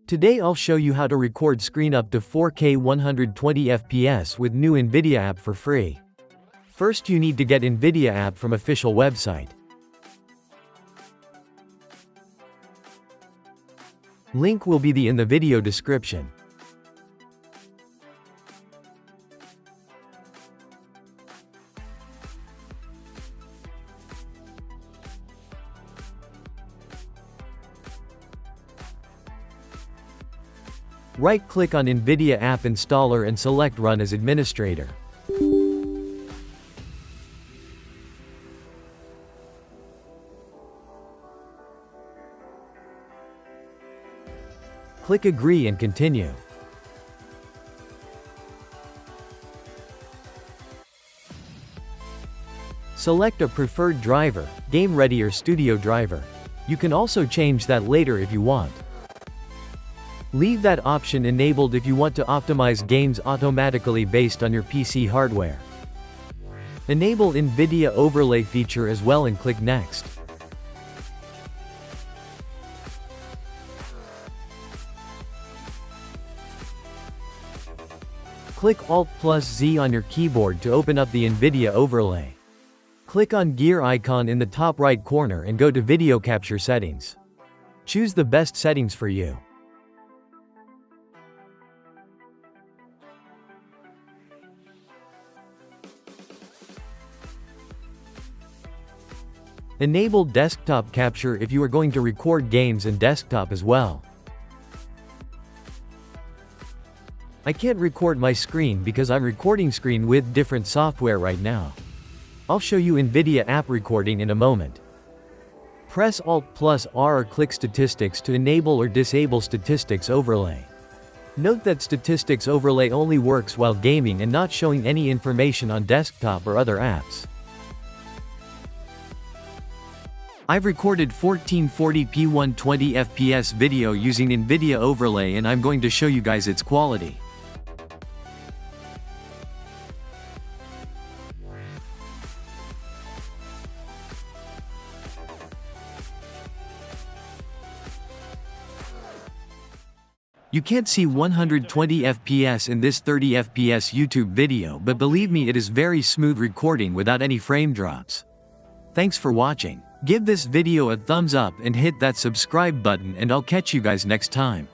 Today I'll show you how to record screen up to 4K 120 FPS with new NVIDIA app for free. First you need to get NVIDIA app from official website. Link will be in the video description. Right-click on NVIDIA App Installer and select Run as Administrator. Click Agree and Continue. Select a preferred driver, Game Ready or Studio driver. You can also change that later if you want. Leave that option enabled if you want to optimize games automatically based on your PC hardware. Enable NVIDIA Overlay feature as well and click Next. Click Alt+Z on your keyboard to open up the NVIDIA Overlay. Click on gear icon in the top right corner and go to Video Capture Settings. Choose the best settings for you. Enable desktop capture if you are going to record games and desktop as well. I can't record my screen because I'm recording screen with different software right now. I'll show you NVIDIA app recording in a moment. Press Alt+R or click Statistics to enable or disable Statistics Overlay. Note that Statistics Overlay only works while gaming and not showing any information on desktop or other apps. I've recorded 1440p 120 FPS video using NVIDIA Overlay and I'm going to show you guys its quality. You can't see 120 FPS in this 30 FPS YouTube video, but believe me, it is very smooth recording without any frame drops. Thanks for watching. Give this video a thumbs up and hit that subscribe button and I'll catch you guys next time.